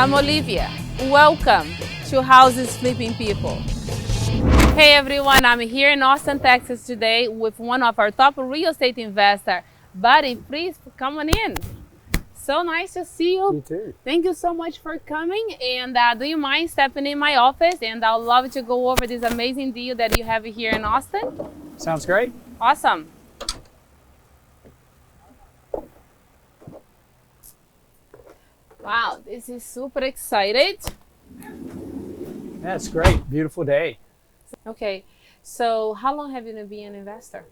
I'm Olivia. Welcome to Houses Flipping People. Hey everyone, I'm here in Austin, Texas today with one of our top real estate investors. Buddy, please come on in. So nice to see you. You too. Thank you so much for coming. And do you mind stepping in my office? And I'd love to go over this amazing deal that you have here in Austin. Sounds great. Awesome. Wow, this is super excited. That's great. Beautiful day. Okay, so how long have you been an investor?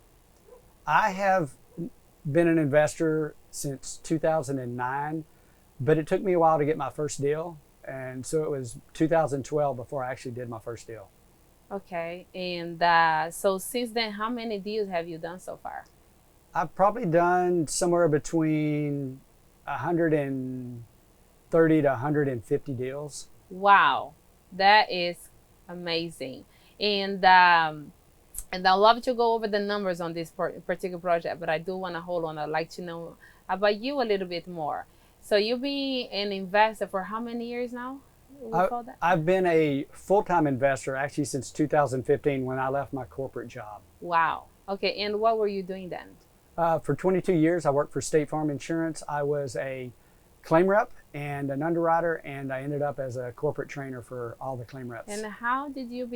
I have been an investor since 2009, but it took me a while to get my first deal. And so it was 2012 before I actually did my first deal. Okay, and so since then, how many deals have you done so far? I've probably done somewhere between 130 to 150 deals. Wow, that is amazing. And I'd love to go over the numbers on this particular project, but I do want to hold on. I'd like to know about you a little bit more. So you've been an investor for how many years now? I've been a full-time investor actually since 2015 when I left my corporate job. Wow. Okay, and what were you doing then? For 22 years, I worked for State Farm Insurance. I was a claim rep and an underwriter, and I ended up as a corporate trainer for all the claim reps. And how did you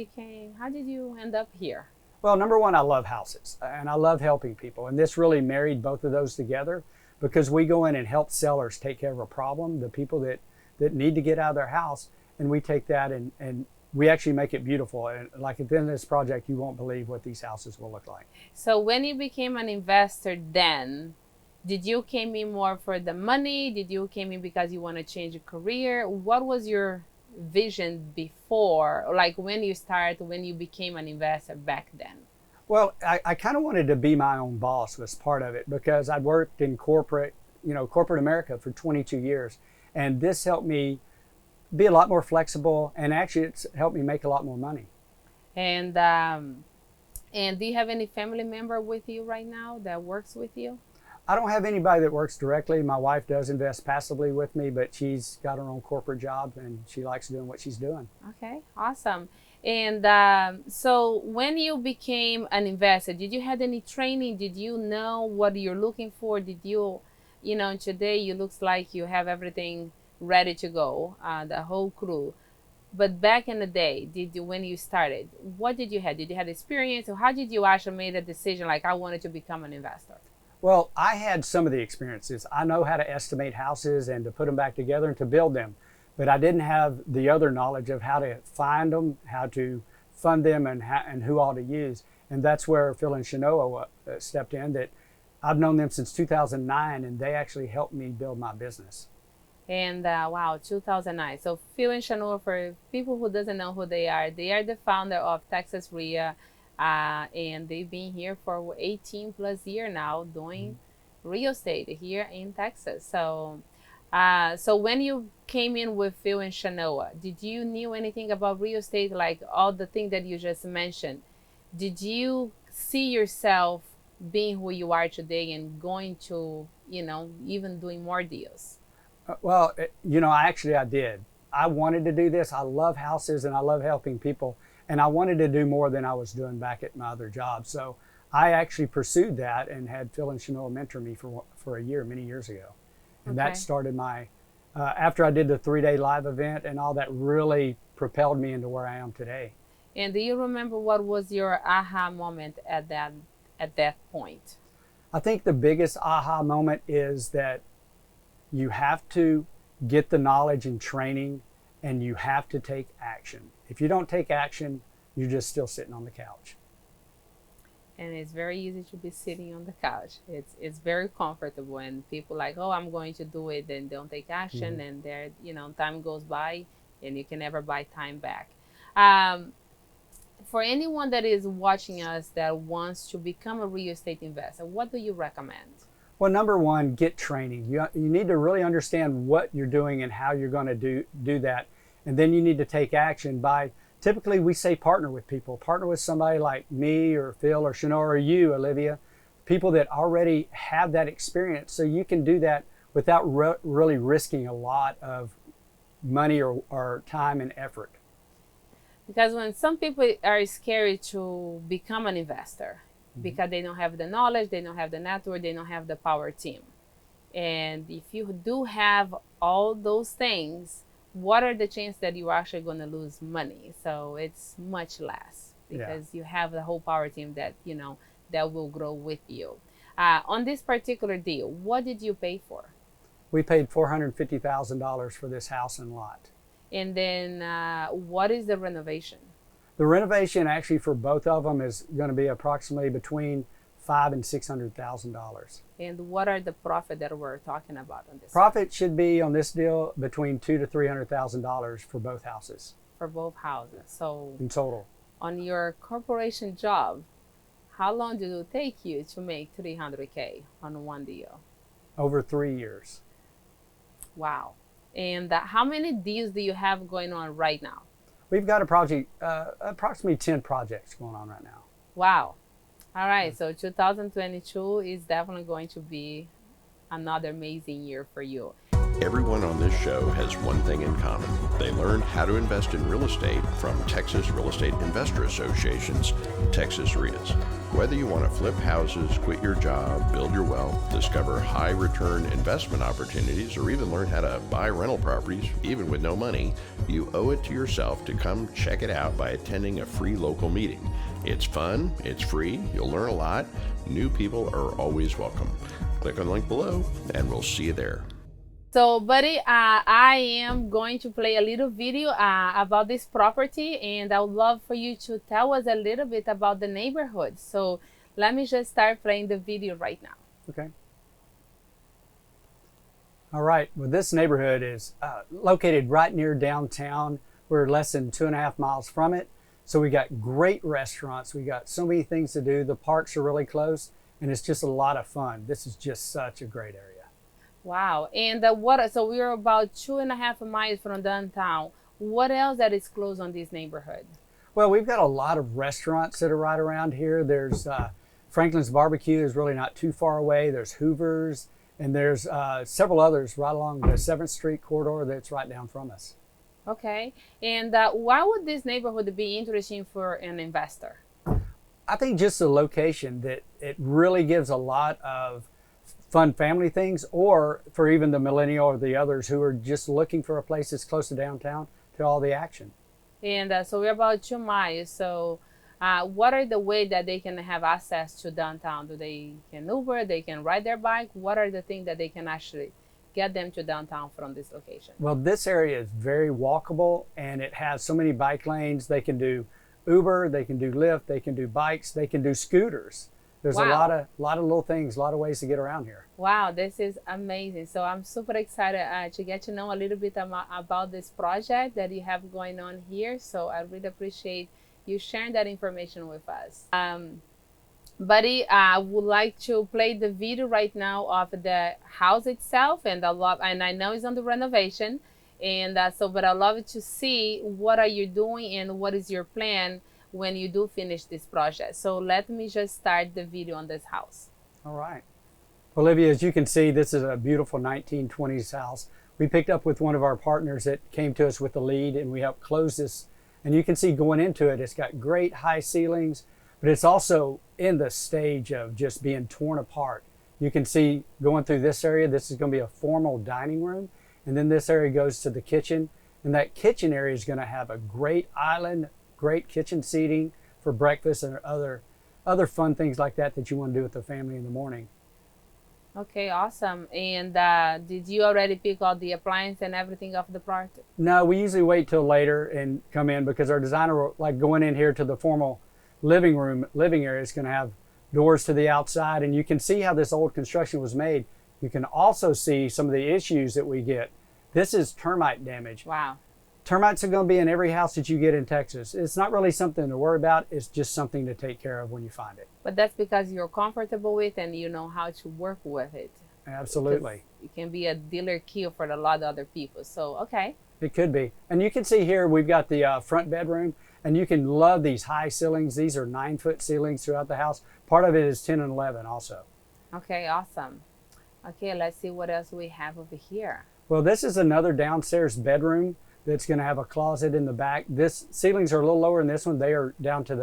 end up here? Well, number one, I love houses and I love helping people. And this really married both of those together because we go in and help sellers take care of a problem, the people that need to get out of their house, and we take that and we actually make it beautiful. And like at the end of this project, you won't believe what these houses will look like. So when you became an investor then, did you came in more for the money? Did you came in because you want to change your career? What was your vision before, like when you became an investor back then? Well, I kind of wanted to be my own boss was part of it because I'd worked in corporate America for 22 years. And this helped me be a lot more flexible, and actually it's helped me make a lot more money. And do you have any family member with you right now that works with you? I don't have anybody that works directly. My wife does invest passively with me, but she's got her own corporate job and she likes doing what she's doing. Okay, awesome. And so when you became an investor, did you have any training? Did you know what you're looking for? Did you, today you looks like you have everything ready to go, the whole crew. But back in the day, when you started, what did you have? Did you have experience, or how did you actually make a decision like I wanted to become an investor? Well, I had some of the experiences. I know how to estimate houses and to put them back together and to build them, but I didn't have the other knowledge of how to find them, how to fund them, and who all to use. And that's where Phil and Shanoa stepped in. That I've known them since 2009, and they actually helped me build my business. And wow, 2009. So Phil and Shanoa, for people who doesn't know who they are the founder of Texas REIA. And they've been here for 18 plus years now doing real estate here in Texas. So so when you came in with Phil and Shanoa, did you knew anything about real estate, like all the things that you just mentioned? Did you see yourself being who you are today and going to, even doing more deals? Well, I did. I wanted to do this. I love houses and I love helping people. And I wanted to do more than I was doing back at my other job. So I actually pursued that and had Phil and Shanoa mentor me for a year, many years ago. And that started my, after I did the 3-day live event and all that really propelled me into where I am today. And do you remember what was your aha moment at that point? I think the biggest aha moment is that you have to get the knowledge and training and you have to take action. If you don't take action, you're just still sitting on the couch. And it's very easy to be sitting on the couch. It's very comfortable, and people like, oh, I'm going to do it, then don't take action, and there, time goes by, and you can never buy time back. For anyone that is watching us that wants to become a real estate investor, what do you recommend? Well, number one, get training. You need to really understand what you're doing and how you're going to do that. And then you need to take action by, typically we say partner with people. Partner with somebody like me or Phil or Shanoa or you, Olivia, people that already have that experience. So you can do that without really risking a lot of money or time and effort. Because when some people are scared to become an investor because they don't have the knowledge, they don't have the network, they don't have the power team. And if you do have all those things, what are the chances that you're actually going to lose money? So it's much less because you have the whole power team that, you know, that will grow with you. On this particular deal, what did you pay for? We paid $450,000 for this house and lot. And then what is the renovation? The renovation actually for both of them is going to be approximately between $500,000 and $600,000. And what are the profit that we're talking about on this? Profit should be on this deal between $200,000 to $300,000 for both houses. For both houses. So in total. On your corporation job, how long did it take you to make $300K on one deal? Over 3 years. Wow. And how many deals do you have going on right now? We've got a project, approximately 10 projects going on right now. Wow. All right. So 2022 is definitely going to be another amazing year for you. Everyone on this show has one thing in common. They learned how to invest in real estate from Texas Real Estate Investor Association's Texas REIAs. Whether you want to flip houses, quit your job, build your wealth, discover high return investment opportunities, or even learn how to buy rental properties, even with no money, you owe it to yourself to come check it out by attending a free local meeting. It's fun, it's free, you'll learn a lot. New people are always welcome. Click on the link below and we'll see you there. So, buddy, I am going to play a little video about this property, and I would love for you to tell us a little bit about the neighborhood. So let me just start playing the video right now. Okay. All right. Well, this neighborhood is located right near downtown. We're less than 2.5 miles from it. So we got great restaurants. We got so many things to do. The parks are really close, and it's just a lot of fun. This is just such a great area. Wow. And so we're about 2.5 miles from downtown. What else that is close on this neighborhood? Well, we've got a lot of restaurants that are right around here. There's Franklin's Barbecue is really not too far away. There's Hoover's, and there's several others right along the 7th Street corridor that's right down from us. Okay. And why would this neighborhood be interesting for an investor? I think just the location, that it really gives a lot of fun family things, or for even the millennial or the others who are just looking for a place that's close to downtown to all the action. And so we're about 2 miles. So what are the ways that they can have access to downtown? Do they can Uber, they can ride their bike? What are the things that they can actually get them to downtown from this location? Well, this area is very walkable, and it has so many bike lanes. They can do Uber, they can do Lyft, they can do bikes, they can do scooters. There's a lot of little things, a lot of ways to get around here. Wow, this is amazing. So I'm super excited to get to know a little bit about this project that you have going on here. So I really appreciate you sharing that information with us. Buddy, I would like to play the video right now of the house itself, and I know it's on the renovation, and but I love to see what are you doing and what is your plan when you do finish this project. So let me just start the video on this house. All right. Olivia, as you can see, this is a beautiful 1920s house. We picked up with one of our partners that came to us with the lead, and we helped close this. And you can see going into it, it's got great high ceilings, but it's also in the stage of just being torn apart. You can see going through this area, this is going to be a formal dining room. And then this area goes to the kitchen. And that kitchen area is going to have a great island, great kitchen seating for breakfast and other fun things like that you want to do with the family in the morning. Okay, awesome. And did you already pick out the appliance and everything of the project? No, we usually wait till later and come in, because our designer, like going in here to the formal living area, is going to have doors to the outside, and you can see how this old construction was made. You can also see some of the issues that we get. This is termite damage. Wow. Termites are going to be in every house that you get in Texas. It's not really something to worry about. It's just something to take care of when you find it. But that's because you're comfortable with and you know how to work with it. Absolutely. It can be a dealer kill for a lot of other people. So, okay. It could be. And you can see here we've got the front bedroom, and you can love these high ceilings. These are 9-foot ceilings throughout the house. Part of it is 10 and 11 also. Okay, awesome. Okay, let's see what else we have over here. Well, this is another downstairs bedroom that's going to have a closet in the back. This ceilings are a little lower in this one. They are down to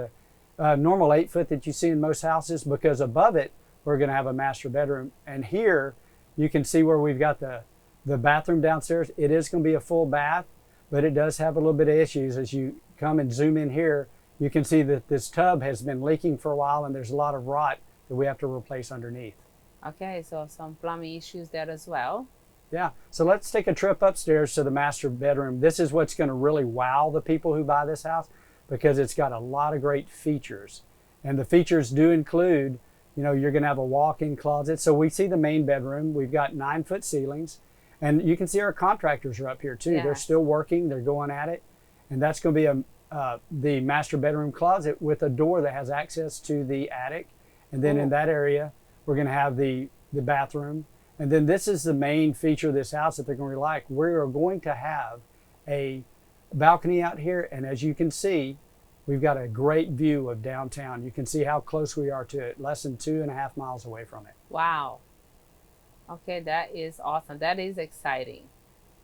the normal 8 foot that you see in most houses, because above it, we're going to have a master bedroom. And here you can see where we've got the bathroom downstairs. It is going to be a full bath, but it does have a little bit of issues. As you come and zoom in here, you can see that this tub has been leaking for a while, and there's a lot of rot that we have to replace underneath. Okay, so some plumbing issues there as well. Yeah, so let's take a trip upstairs to the master bedroom. This is what's going to really wow the people who buy this house, because it's got a lot of great features. And the features do include, you're going to have a walk-in closet. So we see the main bedroom. We've got 9-foot ceilings. And you can see our contractors are up here too. Yeah. They're still working. They're going at it. And that's going to be the master bedroom closet with a door that has access to the attic. And then in that area, we're going to have the bathroom. And then this is the main feature of this house that they're going to like. We're going to have a balcony out here, and as you can see, we've got a great view of downtown. You can see how close we are to it, less than 2.5 miles away from it. Wow. Okay, that is awesome. That is exciting.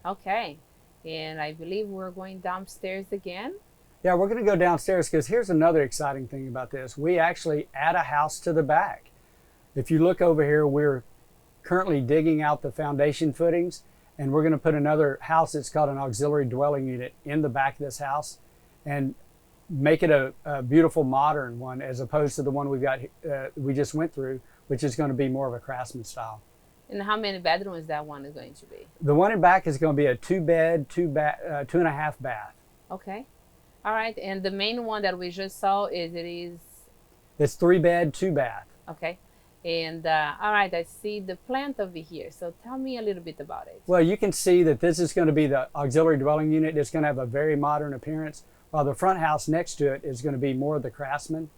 Okay, and I believe we're going downstairs again. Yeah, we're going to go downstairs, because here's another exciting thing about this. We actually add a house to the back. If you look over here, we're currently digging out the foundation footings, and we're going to put another house that's called an auxiliary dwelling unit in the back of this house and make it a beautiful modern one, as opposed to the one we just went through, which is going to be more of a craftsman style. And how many bedrooms that one is going to be? The one in back is going to be a 2-bed, 2.5 bath. Okay. All right, and the main one that we just saw it's 3-bed, 2-bath. Okay. And all right, I see the plant over here. So tell me a little bit about it. Well, you can see that this is going to be the auxiliary dwelling unit. It's going to have a very modern appearance, while the front house next to it is going to be more of the craftsman.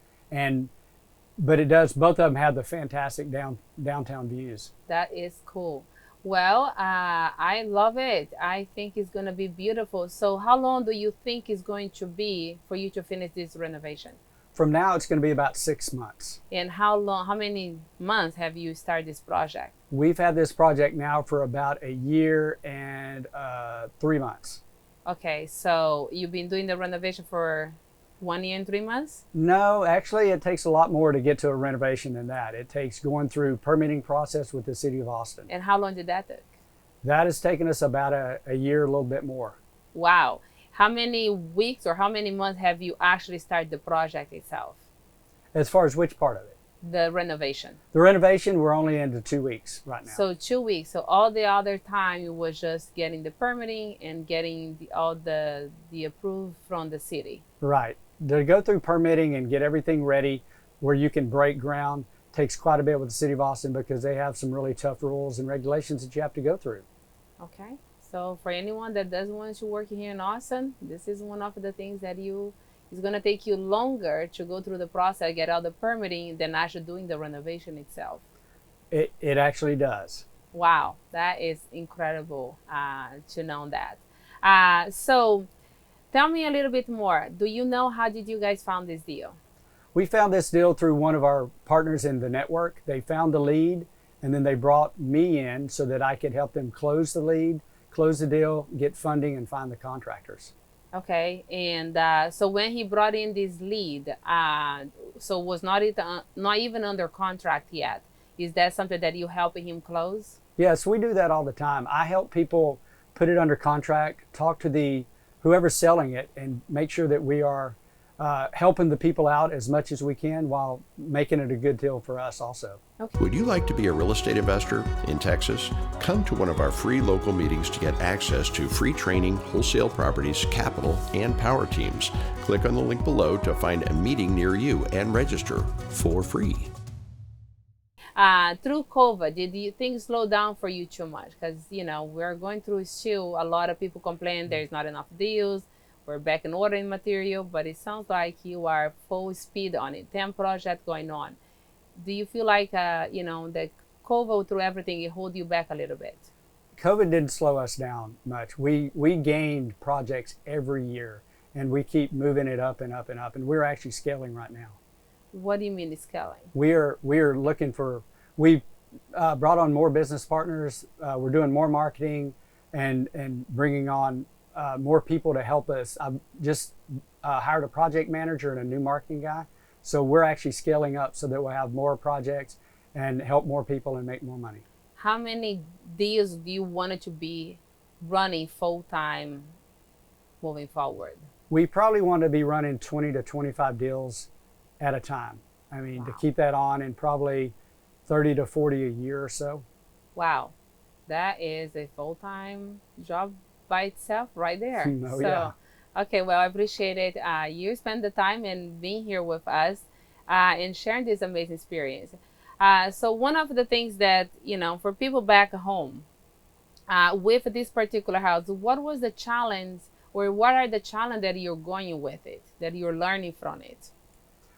But both of them have the fantastic downtown views. That is cool. Well, I love it. I think it's going to be beautiful. So how long do you think it's going to be for you to finish this renovation? From now, it's going to be about 6 months. And how many months have you started this project? We've had this project now for about 1 year and 3 months. Okay, so you've been doing the renovation for 1 year and 3 months? No, actually, it takes a lot more to get to a renovation than that. It takes going through permitting process with the city of Austin. And how long did that take? That has taken us about a year, a little bit more. Wow. How many weeks or how many months have you actually started the project itself? As far as which part of it? The renovation. The renovation, we're only into 2 weeks right now. So 2 weeks. So all the other time it was just getting the permitting and getting all the approved from the city. Right. To go through permitting and get everything ready where you can break ground takes quite a bit with the city of Austin, because they have some really tough rules and regulations that you have to go through. Okay. So for anyone that doesn't want to work here in Austin, this is one of the things that it's going to take you longer to go through the process, get all the permitting, than actually doing the renovation itself. It actually does. Wow, that is incredible to know that. So tell me a little bit more. Do you know how did you guys found this deal? We found this deal through one of our partners in the network. They found the lead, and then they brought me in so that I could help them close the lead, close the deal, get funding, and find the contractors. Okay, and so when he brought in this lead, so was not even under contract yet. Is that something that you helping him close? Yes, we do that all the time. I help people put it under contract, talk to whoever's selling it, and make sure that we are helping the people out as much as we can while making it a good deal for us also. Okay. Would you like to be a real estate investor in Texas? Come to one of our free local meetings to get access to free training, wholesale properties, capital, and power teams. Click on the link below to find a meeting near you and register for free. Through COVID, did things slow down for you too much? Because, we're going through still a lot of people complain there's not enough deals. We're back in ordering material, but it sounds like you are full speed on it. 10 projects going on. Do you feel like, the COVID through everything, it hold you back a little bit? COVID didn't slow us down much. We gained projects every year, and we keep moving it up and up and up, and we're actually scaling right now. What do you mean scaling? We brought on more business partners. We're doing more marketing. and bringing on more people to help us. I've just hired a project manager and a new marketing guy. So we're actually scaling up so that we'll have more projects and help more people and make more money. How many deals do you want it to be running full time moving forward? We probably want to be running 20 to 25 deals at a time. I mean, to keep that on, and probably 30 to 40 a year or so. Wow, that is a full time job by itself right there. Oh, yeah. Okay, well, I appreciate it. You spend the time and being here with us and sharing this amazing experience. So one of the things that, for people back home, with this particular house, what was the challenge, or what are the challenges that you're going with it, that you're learning from it?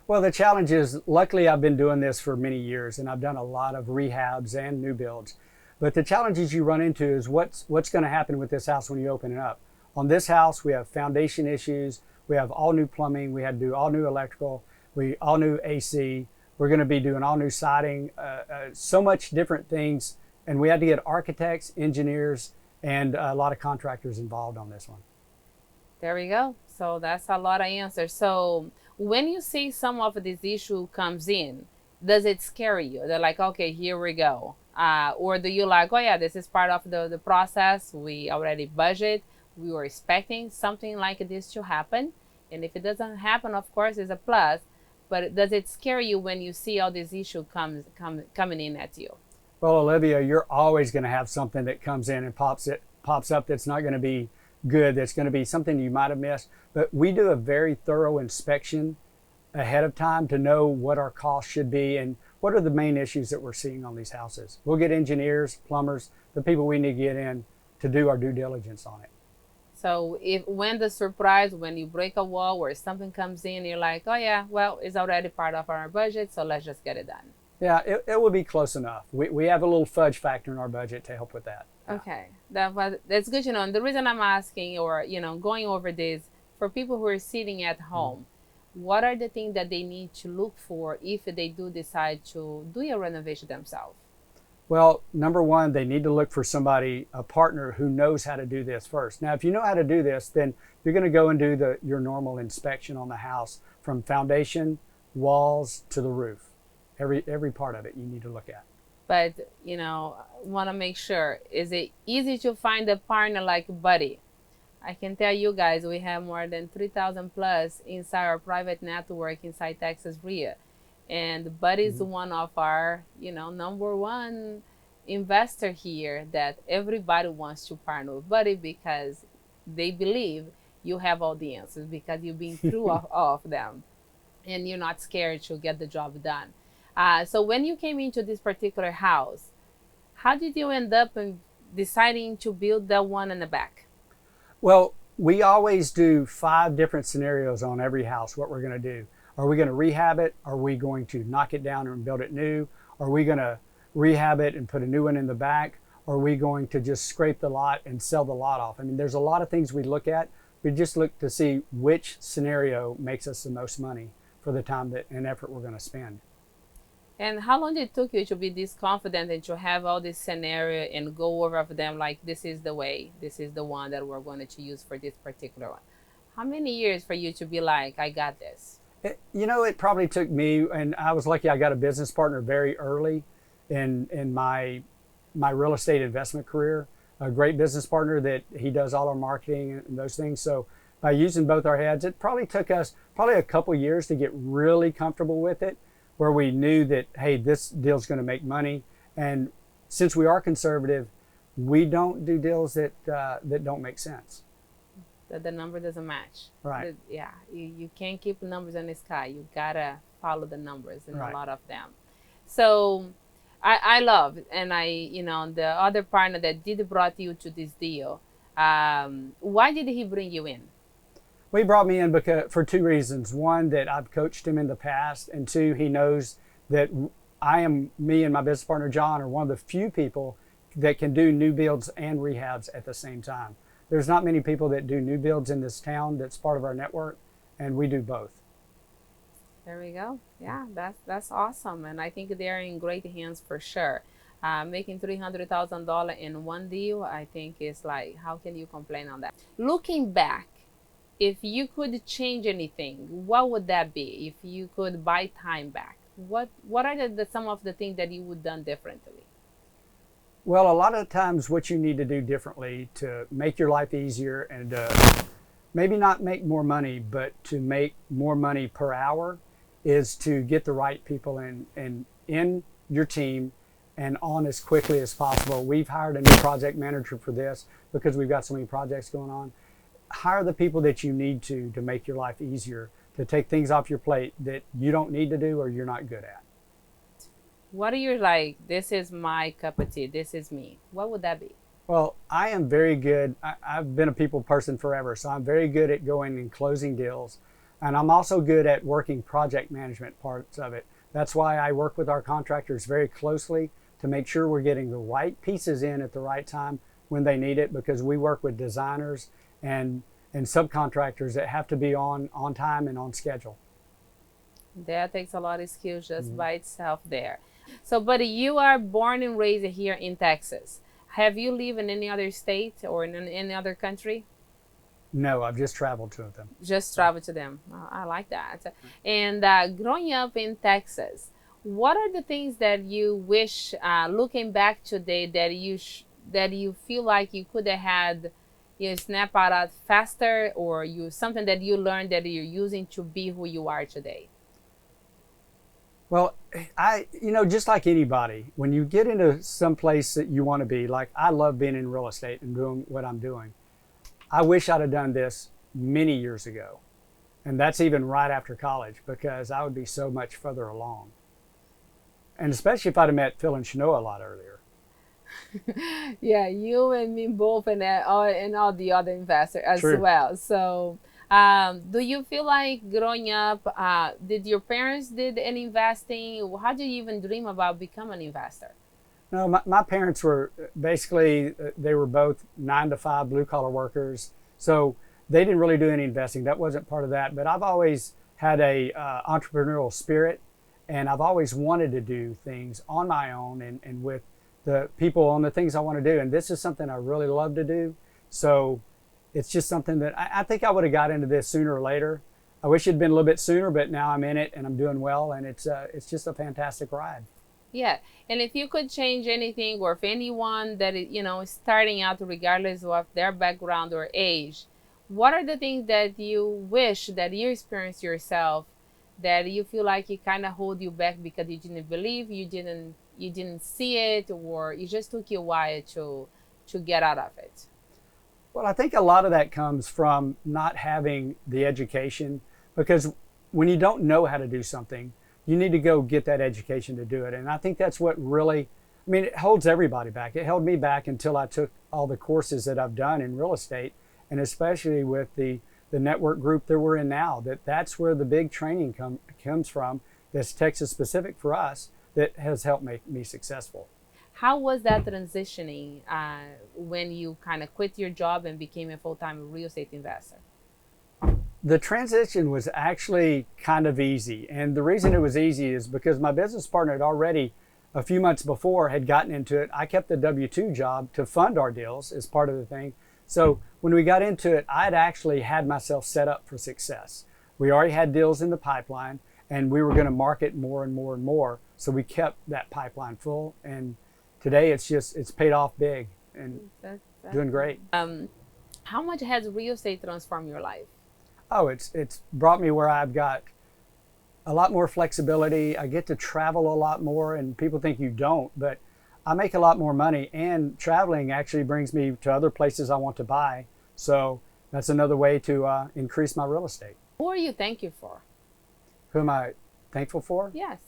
Well, the challenge is, luckily I've been doing this for many years and I've done a lot of rehabs and new builds. But the challenges you run into is what's going to happen with this house when you open it up. On this house, we have foundation issues. We have all new plumbing. We had to do all new electrical. All new AC. We're going to be doing all new siding. So much different things. And we had to get architects, engineers, and a lot of contractors involved on this one. There we go. So that's a lot of answers. So when you see some of this issue comes in, does it scare you? They're like, okay, here we go. Or do you like, oh yeah, this is part of the process. We already budget. We were expecting something like this to happen. And if it doesn't happen, of course, it's a plus. But does it scare you when you see all this issue coming in at you? Well, Olivia, you're always going to have something that comes in and pops up that's not going to be good, that's going to be something you might have missed. But we do a very thorough inspection ahead of time to know what our costs should be and what are the main issues that we're seeing on these houses. We'll get engineers, plumbers, the people we need to get in to do our due diligence on it. So when you break a wall or something comes in, you're like, oh yeah, well, it's already part of our budget, so let's just get it done. Yeah, it will be close enough. We have a little fudge factor in our budget to help with that. Okay, that's good to know. And the reason I'm asking, or going over this, for people who are sitting at home, what are the things that they need to look for if they do decide to do a renovation themselves? Well, number one, they need to look for a partner who knows how to do this first. Now, if you know how to do this, then you're going to go and do your normal inspection on the house, from foundation, walls, to the roof. Every part of it you need to look at. But, want to make sure, is it easy to find a partner like Buddy? I can tell you guys, we have more than 3,000 plus inside our private network inside Texas REIA. And Buddy is one of our, number one investor here that everybody wants to partner with Buddy because they believe you have all the answers because you've been through all of them and you're not scared to get the job done. So when you came into this particular house, how did you end up in deciding to build the one in the back? Well, we always do 5 different scenarios on every house, what we're going to do. Are we going to rehab it? Are we going to knock it down and build it new? Are we going to rehab it and put a new one in the back? Or are we going to just scrape the lot and sell the lot off? I mean, there's a lot of things we look at. We just look to see which scenario makes us the most money for the time and effort we're going to spend. And how long did it took you to be this confident and to have all this scenario and go over them like, this is the way, this is the one that we're going to use for this particular one? How many years for you to be like, I got this? It probably took me, and I was lucky I got a business partner very early in my real estate investment career, a great business partner that he does all our marketing and those things. So by using both our heads, it probably took us a couple years to get really comfortable with it, where we knew that, hey, this deal's going to make money. And since we are conservative, we don't do deals that don't make sense. That the number doesn't match. Right. You can't keep the numbers in the sky. You gotta follow the numbers in Right. a lot of them. So I love, and the other partner that did brought you to this deal, why did he bring you in? Well, he brought me in for 2 reasons. One, that I've coached him in the past, and 2, he knows that me and my business partner John are one of the few people that can do new builds and rehabs at the same time. There's not many people that do new builds in this town that's part of our network, and we do both. There we go. Yeah, that's awesome, and I think they're in great hands for sure. Making $300,000 in one deal, I think is like, how can you complain on that? Looking back, if you could change anything, what would that be? If you could buy time back, what are some of the things that you would done differently? Well, a lot of times what you need to do differently to make your life easier and maybe not make more money, but to make more money per hour is to get the right people in your team and on as quickly as possible. We've hired a new project manager for this because we've got so many projects going on. Hire the people that you need to make your life easier, to take things off your plate that you don't need to do or you're not good at. What are you like, this is my cup of tea, this is me? What would that be? Well, I am very good. I've been a people person forever, so I'm very good at going and closing deals. And I'm also good at working project management parts of it. That's why I work with our contractors very closely to make sure we're getting the right pieces in at the right time when they need it, because we work with designers and subcontractors that have to be on time and on schedule. That takes a lot of skills just by itself there. So, buddy, you are born and raised here in Texas. Have you lived in any other state or in any other country? No, I've just traveled to them. Just traveled to them. Oh, I like that. And growing up in Texas, what are the things that you wish, looking back today, that you feel like you could have had, snap out faster, or something that you learned that you're using to be who you are today? Well, just like anybody, when you get into some place that you want to be, like I love being in real estate and doing what I'm doing. I wish I'd have done this many years ago. And that's even right after college, because I would be so much further along. And especially if I'd have met Phil and Shanoa a lot earlier. Yeah, you and me both, and all the other investors as True. well. So, do you feel like growing up, did your parents did any investing? How did you even dream about becoming an investor? No, my parents were basically, they were both 9-to-5 blue collar workers. So they didn't really do any investing. That wasn't part of that. But I've always had a entrepreneurial spirit, and I've always wanted to do things on my own and with the people on the things I want to do. And this is something I really love to do. So it's just something that I think I would have got into this sooner or later. I wish it'd been a little bit sooner, but now I'm in it and I'm doing well, and it's just a fantastic ride. Yeah, and if you could change anything, or if anyone that is starting out, regardless of their background or age, what are the things that you wish that you experienced yourself that you feel like it kind of hold you back because you didn't believe, you didn't see it, or it just took you a while to get out of it? Well, I think a lot of that comes from not having the education, because when you don't know how to do something, you need to go get that education to do it. And I think that's what really, it holds everybody back. It held me back until I took all the courses that I've done in real estate, and especially with the network group that we're in now, that's where the big training comes from, that's Texas specific for us, that has helped make me successful. How was that transitioning when you kind of quit your job and became a full-time real estate investor? The transition was actually kind of easy. And the reason it was easy is because my business partner had already, a few months before, had gotten into it. I kept the W-2 job to fund our deals as part of the thing. So when we got into it, I had actually had myself set up for success. We already had deals in the pipeline, and we were going to market more and more and more. So we kept that pipeline full. And today it's paid off big and doing great. How much has real estate transformed your life? Oh, it's brought me where I've got a lot more flexibility. I get to travel a lot more, and people think you don't, but I make a lot more money, and traveling actually brings me to other places I want to buy. So that's another way to increase my real estate. Who are you thankful for? Who am I thankful for? Yes.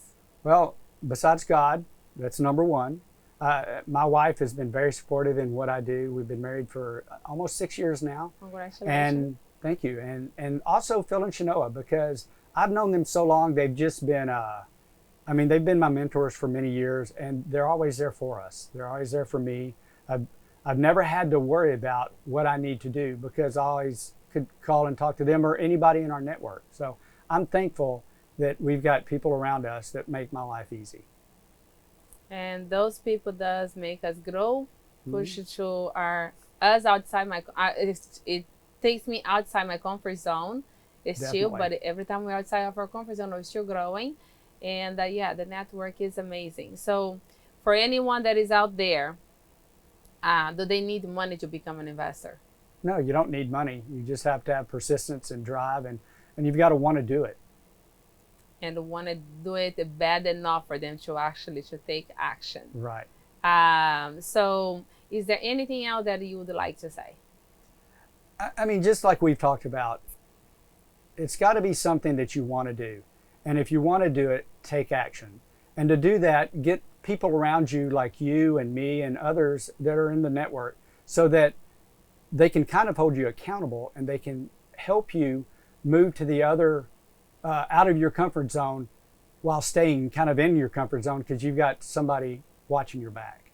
Well, besides God, that's number one. My wife has been very supportive in what I do. We've been married for almost 6 years now. Congratulations. And thank you. And also Phil and Shanoa, because I've known them so long. They've just been, they've been my mentors for many years, and they're always there for us. They're always there for me. I've never had to worry about what I need to do, because I always could call and talk to them or anybody in our network. So I'm thankful that we've got people around us that make my life easy. And those people does make us grow, push to our us outside my. It takes me outside my comfort zone. It's still, Definitely. but every time we're outside of our comfort zone, we're still growing. And yeah, the network is amazing. So, for anyone that is out there, do they need money to become an investor? No, you don't need money. You just have to have persistence and drive, and you've got to want to do it. And want to do it bad enough for them to actually to take action. Right. So, is there anything else that you would like to say? I mean, just like we've talked about, it's got to be something that you want to do. And if you want to do it, take action. And to do that, get people around you like you and me and others that are in the network so that they can kind of hold you accountable and they can help you move to the other, out of your comfort zone while staying kind of in your comfort zone because you've got somebody watching your back.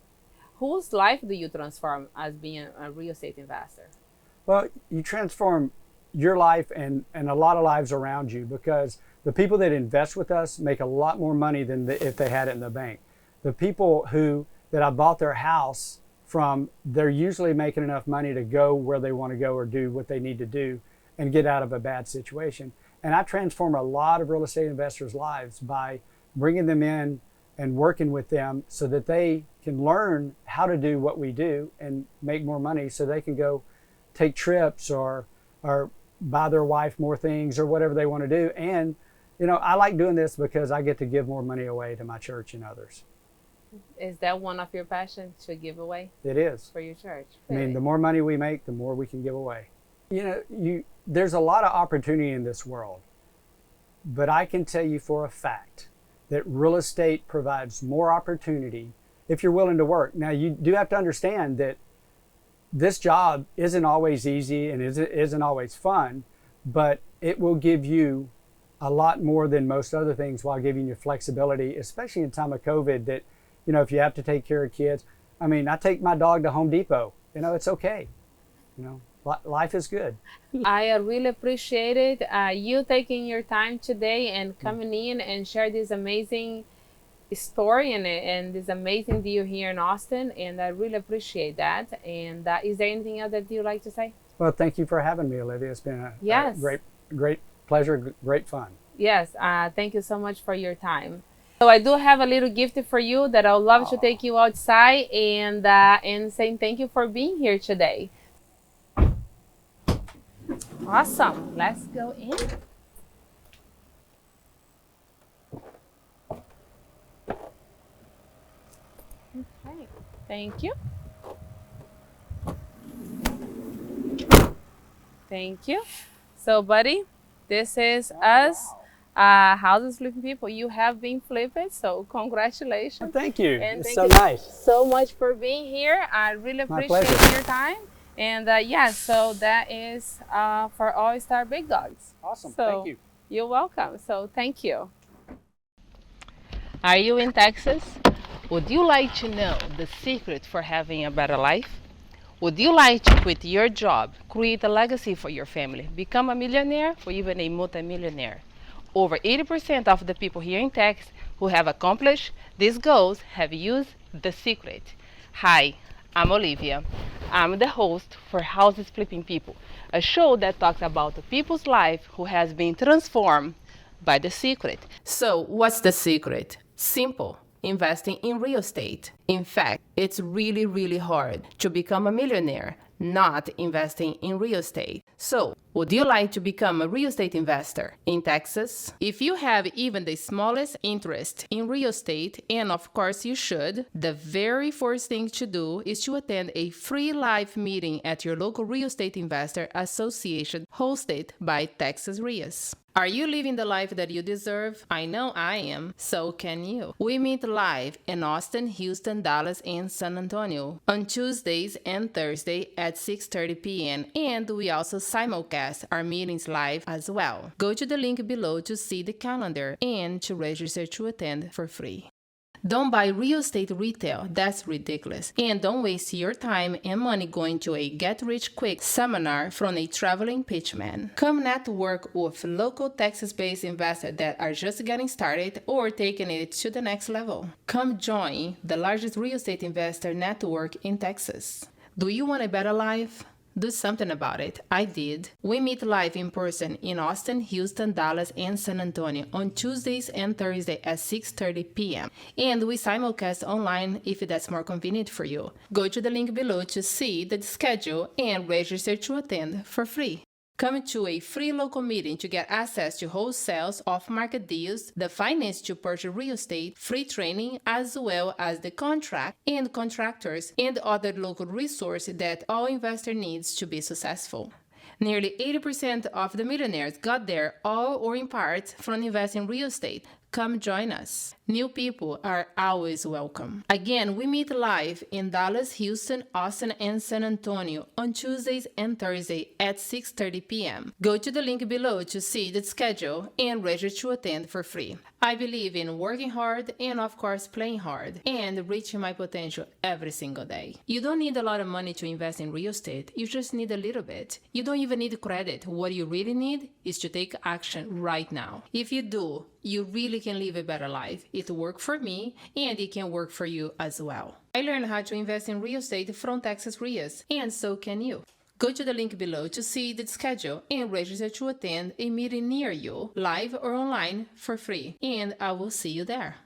Whose life do you transform as being a real estate investor? Well, you transform your life and a lot of lives around you because the people that invest with us make a lot more money than if they had it in the bank. The people that I bought their house from, they're usually making enough money to go where they want to go or do what they need to do and get out of a bad situation. And I transform a lot of real estate investors' lives by bringing them in and working with them so that they can learn how to do what we do and make more money so they can go take trips or buy their wife more things or whatever they want to do. And, you know, I like doing this because I get to give more money away to my church and others. Is that one of your passions to give away? It is. For your church? I mean, the more money we make, the more we can give away. You know, there's a lot of opportunity in this world, but I can tell you for a fact that real estate provides more opportunity if you're willing to work. Now, you do have to understand that this job isn't always easy and isn't always fun, but it will give you a lot more than most other things while giving you flexibility, especially in time of COVID that, you know, if you have to take care of kids. I mean, I take my dog to Home Depot. You know, it's okay. You know, life is good. I really appreciated you taking your time today and coming in and share this amazing story and this amazing deal here in Austin. And I really appreciate that. And is there anything else that you'd like to say? Well, thank you for having me, Olivia. It's been Yes. a great pleasure, great fun. Yes, thank you so much for your time. So I do have a little gift for you that I would love to take you outside and saying thank you for being here today. Awesome. Let's go in. Okay. Thank you. Thank you. So, buddy, this is us. Houses Flipping People. You have been flipped, so congratulations. Thank you. And It's thank so you nice. so much for being here. I really My appreciate pleasure. your time. And yeah, so that is for All Star Big Dogs. Awesome. So Thank you. You're welcome. So thank you. Are you in Texas? Would you like to know the secret for having a better life? Would you like to quit your job, create a legacy for your family, become a millionaire or even a multimillionaire? Over 80% of the people here in Texas who have accomplished these goals have used the secret. Hi, I'm Olivia. I'm the host for Houses Flipping People, a show that talks about the people's life who has been transformed by the secret. So, what's the secret? Simple. Investing in real estate. In fact, it's really, really hard to become a millionaire not investing in real estate. So, would you like to become a real estate investor in Texas? If you have even the smallest interest in real estate, and of course you should, the very first thing to do is to attend a free live meeting at your local real estate investor association hosted by Texas REIAs. Are you living the life that you deserve? I know I am. So can you. We meet live in Austin, Houston, Dallas, and San Antonio on Tuesdays and Thursday at 6:30 p.m. And we also simulcast our meetings live as well. Go to the link below to see the calendar and to register to attend for free. Don't buy real estate retail, that's ridiculous. And don't waste your time and money going to a get-rich-quick seminar from a traveling pitchman. Come network with local Texas-based investors that are just getting started or taking it to the next level. Come join the largest real estate investor network in Texas. Do you want a better life? Do something about it. I did. We meet live in person in Austin, Houston, Dallas, and San Antonio on Tuesdays and Thursdays at 6:30 p.m. And we simulcast online if that's more convenient for you. Go to the link below to see the schedule and register to attend for free. Come to a free local meeting to get access to wholesales, off-market deals, the finance to purchase real estate, free training, as well as the contract and contractors and other local resources that all investor needs to be successful. Nearly 80% of the millionaires got there all or in part from investing in real estate. Come join us. New people are always welcome. Again, we meet live in Dallas, Houston, Austin, and San Antonio on Tuesdays and Thursdays at 6:30 p.m. Go to the link below to see the schedule and register to attend for free. I believe in working hard and, of course, playing hard and reaching my potential every single day. You don't need a lot of money to invest in real estate. You just need a little bit. You don't even need credit. What you really need is to take action right now. If you do, you really can live a better life. It worked for me and it can work for you as well. I learned how to invest in real estate from Texas REIAs, and so can you. Go to the link below to see the schedule and register to attend a meeting near you, live or online, for free. And I will see you there.